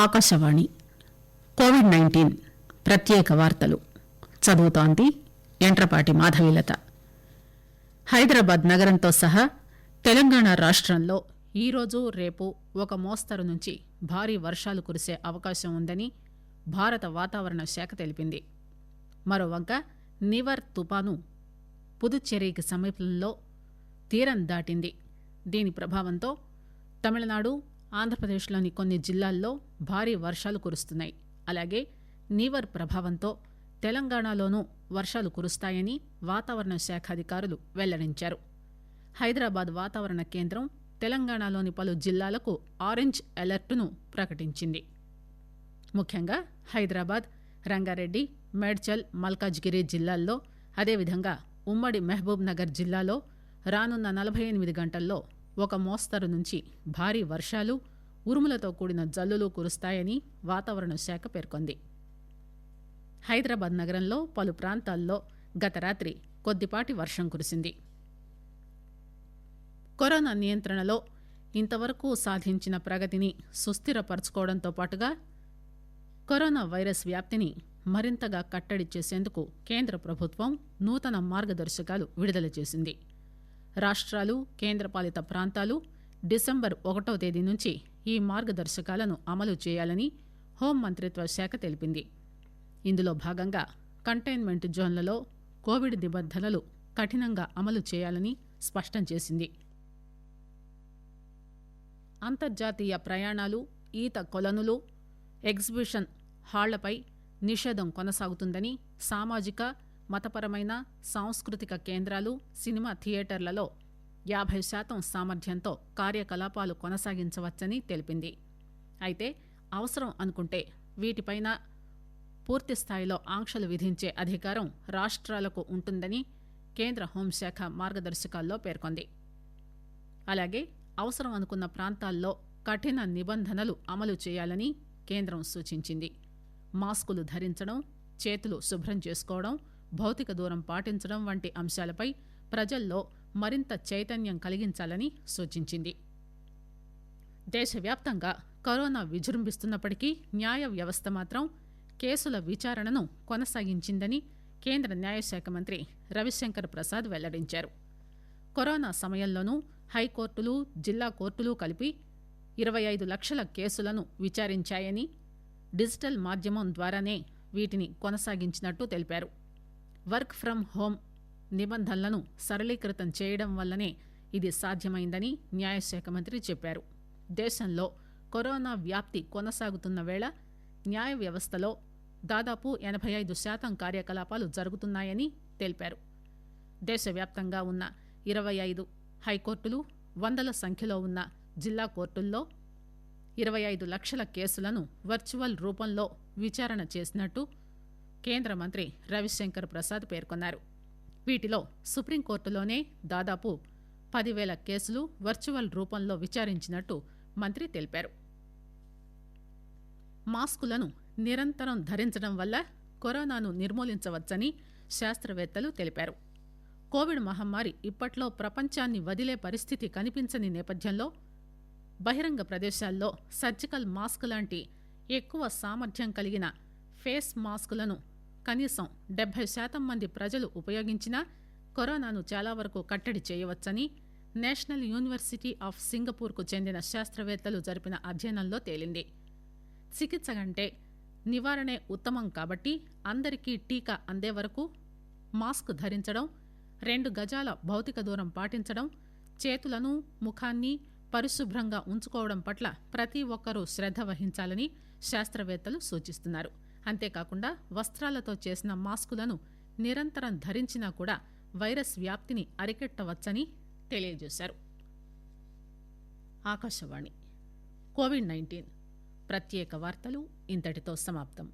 Akashvani COVID-19 ప్రత్యేక వార్తలు చదువుతోంది యంట్రపాటి మాధవీలత. హైదరాబాద్ నగరంతో సహా తెలంగాణ రాష్టంలో ఈరోజు రేపు ఒక మోస్తరు నుంచి భారీ వర్షాలు కురిసే అవకాశం ఉందని భారత వాతావరణ శాఖ తెలిపింది. మరోవంక నివర్ తుపాను పుదుచ్చేరికి సమీపంలో తీరం దాటింది. దీని ప్రభావంతో తమిళనాడు, ఆంధ్రప్రదేశ్లోని కొన్ని జిల్లాల్లో భారీ వర్షాలు కురుస్తున్నాయి. అలాగే నివర్ ప్రభావంతో తెలంగాణలోనూ వర్షాలు కురుస్తాయని వాతావరణ శాఖ అధికారులు వెల్లడించారు. హైదరాబాద్ వాతావరణ కేంద్రం తెలంగాణలోని పలు జిల్లాలకు ఆరెంజ్ అలర్టును ప్రకటించింది. ముఖ్యంగా హైదరాబాద్, రంగారెడ్డి, మేడ్చల్, మల్కాజ్గిరి జిల్లాల్లో, అదేవిధంగా ఉమ్మడి మహబూబ్ నగర్ జిల్లాలో రానున్న 48 గంటల్లో ఒక మోస్తరు నుంచి భారీ వర్షాలు, ఉరుములతో కూడిన జల్లులు కురుస్తాయని వాతావరణ శాఖ పేర్కొంది. హైదరాబాద్ నగరంలో పలు ప్రాంతాల్లో గత రాత్రి కొద్దిపాటి వర్షం కురిసింది. కరోనా నియంత్రణలో ఇంతవరకు సాధించిన ప్రగతిని సుస్థిరపరచుకోవడంతో పాటుగా కరోనా వైరస్ వ్యాప్తిని మరింతగా కట్టడి చేసేందుకు కేంద్ర ప్రభుత్వం నూతన మార్గదర్శకాలు విడుదల చేసింది. రాష్ట్రాలు, కేంద్రపాలిత ప్రాంతాలు డిసెంబర్ 1వ తేదీ నుంచి ఈ మార్గదర్శకాలను అమలు చేయాలని హోంమంత్రిత్వ శాఖ తెలిపింది. ఇందులో భాగంగా కంటైన్మెంట్ జోన్లలో కోవిడ్ నిబంధనలు కఠినంగా అమలు చేయాలని స్పష్టం చేసింది. అంతర్జాతీయ ప్రయాణాలు, ఈత కొలనులు, ఎగ్జిబిషన్ హాళ్లపై నిషేధం కొనసాగుతుందని, సామాజిక, మతపరమైన, సాంస్కృతిక కేంద్రాలు, సినిమా థియేటర్లలో 50% సామర్థ్యంతో కార్యకలాపాలు కొనసాగించవచ్చని తెలిపింది. అయితే అవసరం అనుకుంటే వీటిపైన పూర్తిస్థాయిలో ఆంక్షలు విధించే అధికారం రాష్ట్రాలకు ఉంటుందని కేంద్ర హోంశాఖ మార్గదర్శకాల్లో పేర్కొంది. అలాగే అవసరం అనుకున్న ప్రాంతాల్లో కఠిన నిబంధనలు అమలు చేయాలని కేంద్రం సూచించింది. మాస్కులు ధరించడం, చేతులు శుభ్రం చేసుకోవడం, భౌతిక దూరం పాటించడం వంటి అంశాలపై ప్రజల్లో మరింత చైతన్యం కలిగించాలని సూచించింది. దేశవ్యాప్తంగా కరోనా విజృంభిస్తున్నప్పటికీ న్యాయ వ్యవస్థ మాత్రం కేసుల విచారణను కొనసాగించిందని కేంద్ర న్యాయశాఖ మంత్రి రవిశంకర్ ప్రసాద్ వెల్లడించారు. కరోనా సమయంలోనూ హైకోర్టులు, జిల్లా కోర్టులు కలిపి 25 లక్షల కేసులను విచారించాయని, డిజిటల్ మాధ్యమం ద్వారానే వీటిని కొనసాగించినట్టు తెలిపారు. వర్క్ ఫ్రం హోం నిబంధనలను సరళీకృతం చేయడం వల్లనే ఇది సాధ్యమైందని న్యాయశాఖ మంత్రి చెప్పారు. దేశంలో కరోనా వ్యాప్తి కొనసాగుతున్న వేళ న్యాయ వ్యవస్థలో దాదాపు 85% కార్యకలాపాలు జరుగుతున్నాయని తెలిపారు. దేశవ్యాప్తంగా ఉన్న 25 హైకోర్టులు, వందల సంఖ్యలో ఉన్న జిల్లా కోర్టుల్లో 25 లక్షల కేసులను వర్చువల్ రూపంలో విచారణ చేసినట్టు కేంద్ర మంత్రి రవిశంకర్ ప్రసాద్ పేర్కొన్నారు. వీటిలో సుప్రీంకోర్టులోనే దాదాపు 10,000 కేసులు వర్చువల్ రూపంలో విచారించినట్టు మంత్రి తెలిపారు. మాస్కులను నిరంతరం ధరించడం వల్ల కరోనాను నిర్మూలించవచ్చని శాస్త్రవేత్తలు తెలిపారు. కోవిడ్ మహమ్మారి ఇప్పట్లో ప్రపంచాన్ని వదిలే పరిస్థితి కనిపించని నేపథ్యంలో బహిరంగ ప్రదేశాల్లో సర్జికల్ మాస్క్ లాంటి ఎక్కువ సామర్థ్యం కలిగిన ఫేస్ మాస్కులను కనీసం 70% మంది ప్రజలు ఉపయోగించినా కరోనాను చాలా వరకు కట్టడి చేయవచ్చని నేషనల్ యూనివర్సిటీ ఆఫ్ సింగపూర్కు చెందిన శాస్త్రవేత్తలు జరిపిన అధ్యయనంలో తేలింది. చికిత్స కంటే నివారణే ఉత్తమం కాబట్టి అందరికీ టీకా అందే వరకు మాస్క్ ధరించడం, 2 గజాల భౌతిక దూరం పాటించడం, చేతులను, ముఖాన్ని పరిశుభ్రంగా ఉంచుకోవడం పట్ల ప్రతి ఒక్కరూ శ్రద్ధ వహించాలని శాస్త్రవేత్తలు సూచిస్తున్నారు. అంతేకాకుండా వస్త్రాలతో చేసిన మాస్కులను నిరంతరం ధరించినా కూడా వైరస్ వ్యాప్తిని అరికట్టవచ్చని తెలియజేశారు. ఆకాశవాణి కోవిడ్-19 ప్రత్యేక వార్తలు ఇంతటితో సమాప్తం.